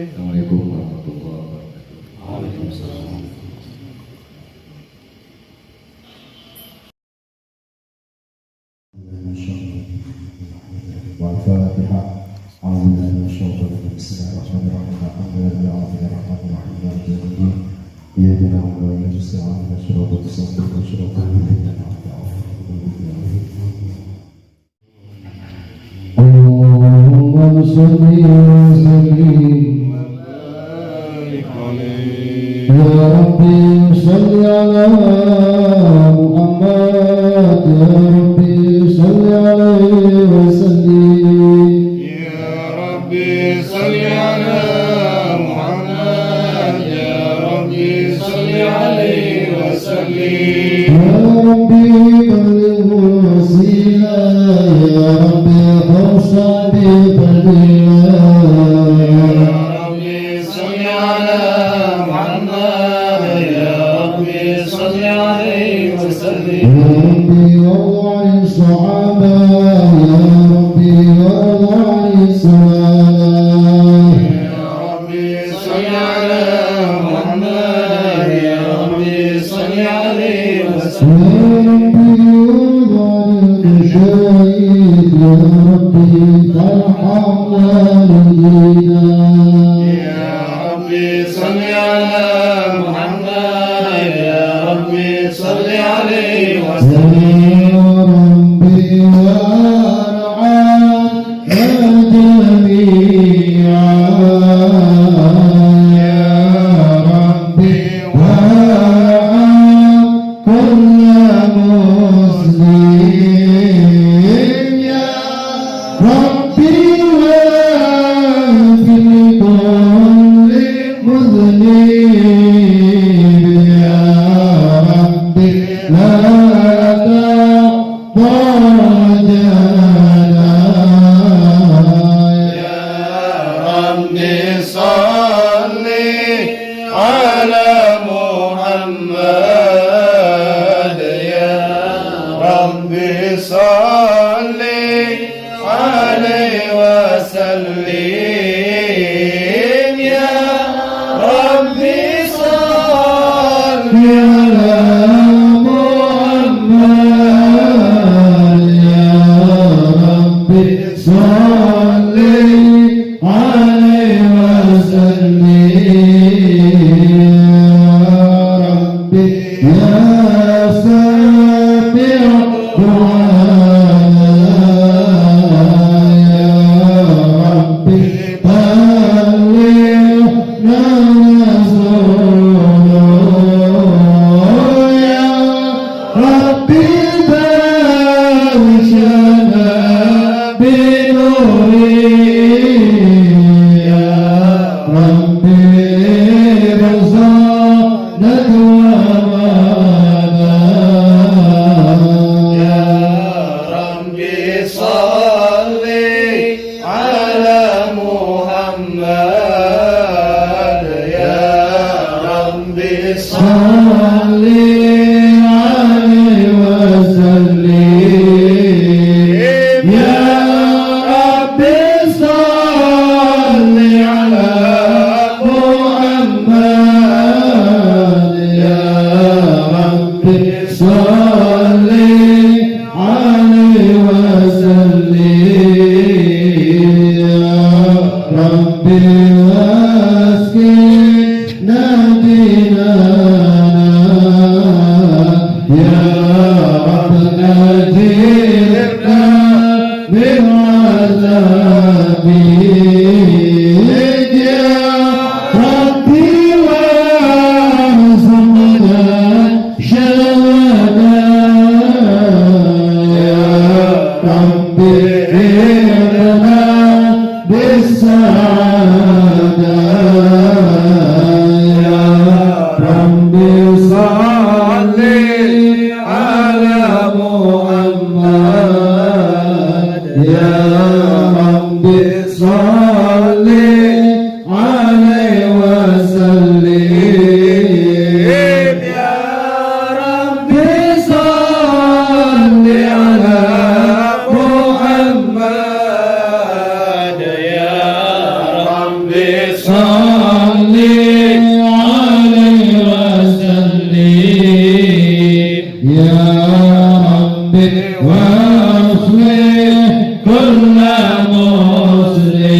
Assalamualaikum warahmatullahi wabarakatuh. Waalaikumsalam. والفاتحة. أعوذ بالله من الشيطان الرجيم. بسم الله الرحمن الرحيم. الحمد لله رب العالمين مالك يوم الدين. إياك نعبد وإياك نستعين اهدنا الصراط المستقيم صراط الذين أنعمت عليهم. اللهم صل وسلم يا ربي صل على محمد يا ربي صل عليه وسلم يا ربي صل على محمد يا ربي صل عليه وسلم يا ربي بلغ وسيلة يا ربي اوصى بفضيلة يا ربي صل على محمد يا ربي صل عليه وسلم يا ربي وارض عن الصحابة يا ربي وارض عن الصحابة يا ربي صل على محمد يا ربي صل عليه وسلم يا ربي وارض عن المشايخ يا ربي فارحم والدينا يا ربي صل على محمد يا ربي صل عليه وسلم يا ربي وارحمنا جميعا يا ربي وارحم كل مسلم يا ربي واغفر كل مذنب يا ربي لا تضاجنا يا ربي صل على محمد يا ربي صل عليه وسلم يا ربي صل على محمد يا ربي صل عليه وسلم يا ربي يا سامع دعاء يا ربي بلغنا نزول يا ربي باركنا بنوري يا ربي رزقنا دوامنا يا ربي صل على محمد يا ربي صل صل عليه وسلم يا ربي صل على محمد يا ربي صل عليه وسلم يا ربي واسكننا ديننا يا رب نجينا من عذابك يا ربي وارزقنا شهادة يا ربي إرنا بالسعادة يا ربي صل على محمد يا ربي صل عليه وسلم يا ربي صل على محمد يا ربي صل عليه وسلم يا ربي واصلح كل مسلم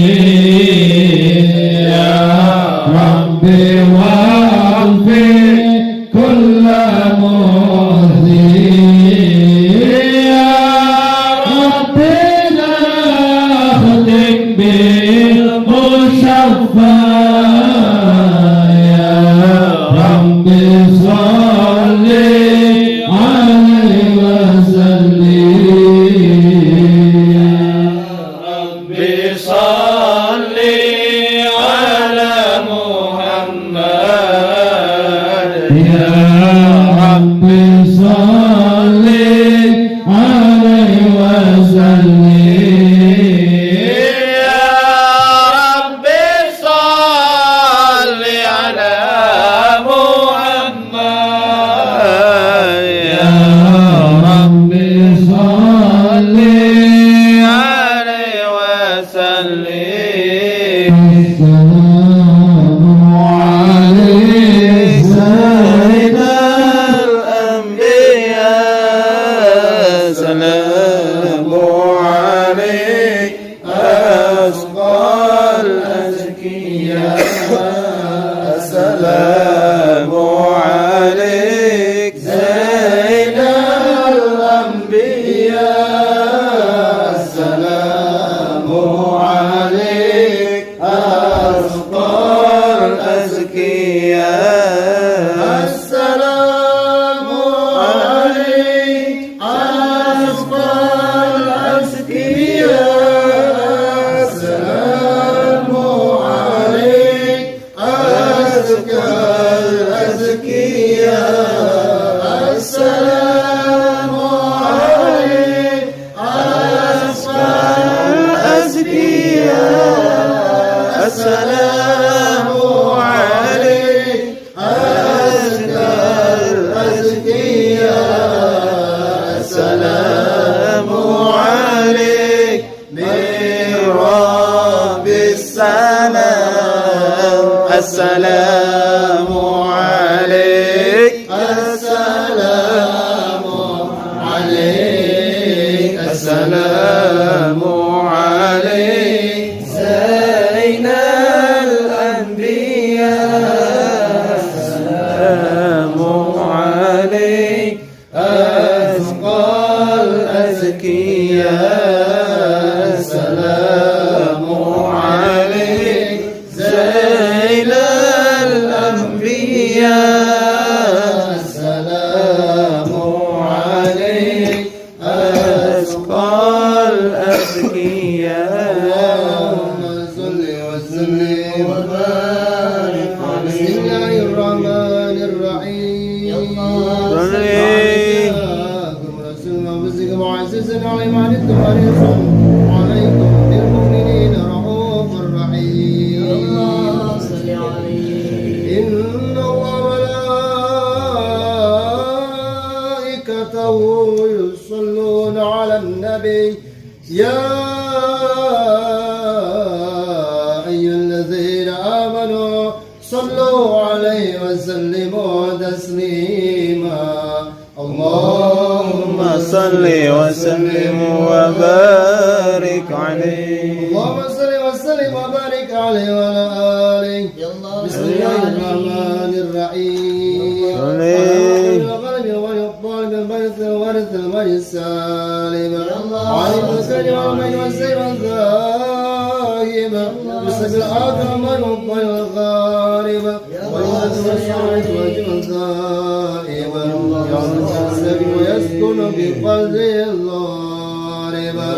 يا ربي واصلح كل مسلم يا ربي ناخذك بالمشفى يا ربي صل عليه وسلم ربي صل على محمد يا ربي صل عليه وسلم يا ربي صل على محمد يا ربي صل عليه وسلم السلام عليك سيد الأنبياء سلام عليك أسقى الأزكياء السلام عليك سيد الأنبياء السلام عليك أسقى الأزكياء السلام عليك أسقى الأزكياء السلام عليك أزكى الأزكياء السلام عليك أزكى الأزكياء السلام عليك أزكى الأزكياء السلام عليك من رب السلام السلام عليك السلام عليك السلام عليك زين الأنبياء السلام عليك أزكى الأزكياء السلام عليك زين الأنبياء السلام عليك أزكى الأزكياء اللهم صل وسلم وبارك عليه بسم الله الرحمن الرحيم عليكم بالمؤمنين رؤوف رحيم إن الله وملائكته يصلون على النبي يا أيها الذين آمنوا صلوا عليه وسلموا تسليما اللهم صل وسلم وبارك عليه اللهم صل وسلم وبارك عليه وعلى آله بسم الله الرحمن الرحيم ورث المجد السالم عليم السلم والمجد والسير والذاهب بسبب الآدم والمطير والغارب والوزن والشعر والجن والذائب يعرض السبيل ويسكن بقلب الضارب لا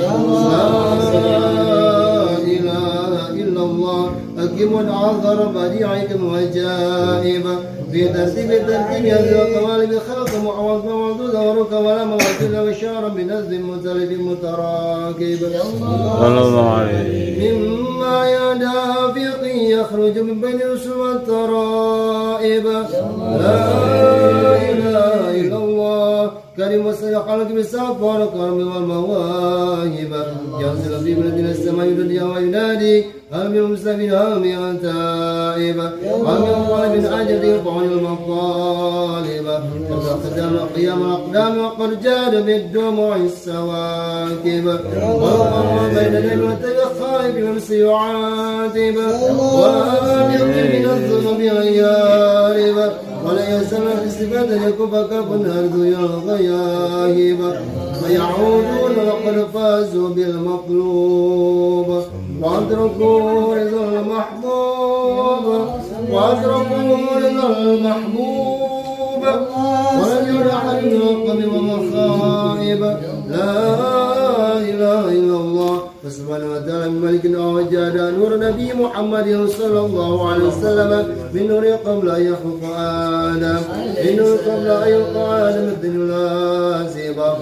إله إلا الله حكيم عذر بديعكم وجائب في ترتيب الترتيب هذه القوالب خلق معوض موجود ورك ولا موجود وشارا بنزل مختلف متراكب صلى الله عليه مما يدافق يخرج من بين الرسل والترائب لا إله إلا الله كريم وسيقالك بالسعف والكرم والمواهب ينزل في بلدنا السماء يدني وينادي هل من مسلمين هل من تائب هل من طالب أجل يرفعني المطالب كذا قدام قيام الأقدام وقد جاد بالدموع السواكب والقرب بين الليل والخائف يمسي يعاتب ولا يمكن من الظلم غيارب ولا يسمع استفادة يكب كف الأرض يا الغياهب فيعودون وقد فازوا بالمطلوب وأدركوا رضا المحبوب وأدركوا رضا المحبوب ولن يرح النقم ومخائب لا إله إلا الله فسبحانه وتعالى من ملك وجاد نور نبي محمد صلى الله عليه وسلم من نور قبل أن يخلق آدم من نور قبل أن يخلق آدم الدنيا لازبا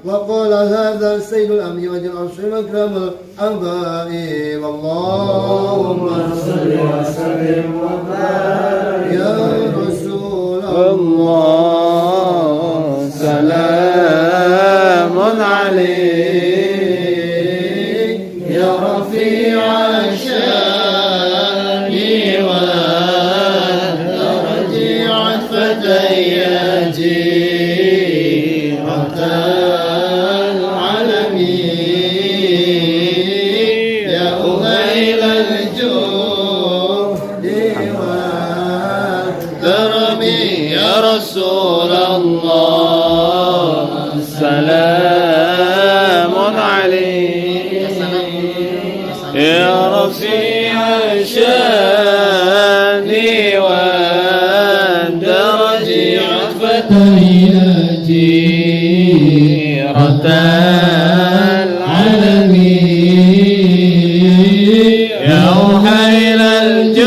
وقال هذا سيد الأنبياء والأرش الأكرم الحبائب اللهم صل وسلم وبارك يا رسول الله سلام عليك يا رفيع الشان ورجيع فتياتي رسول الله سلام عليك يا رفيع الشان والدرج عطفتنا جيرة العالمين يا وحيل الجود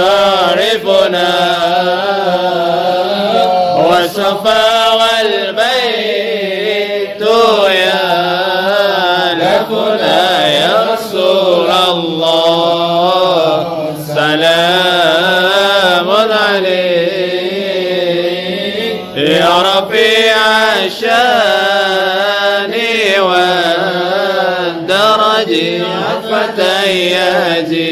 وتعرفنا وصفا والبيت يالفنا يا رسول الله سلام عليك يا رفيع الشان والدرج فتياتي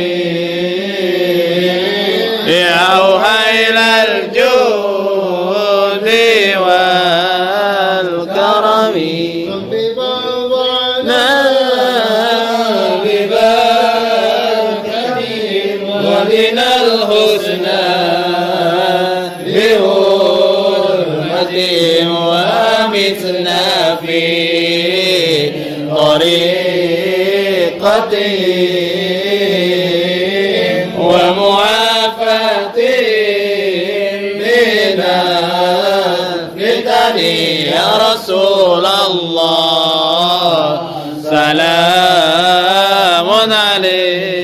العالمين يا وهيل الجود والكرم ببركته ولنا الحسنى بحرمته ومثلنا في طريقته ومعافاة بنا فتني يا رسول الله سلام عليك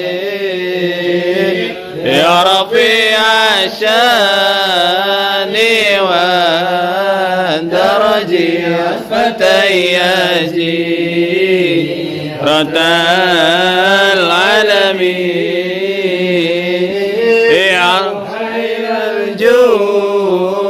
يا رفيع الشان والدرج فتياتي العالمين يا خير الجود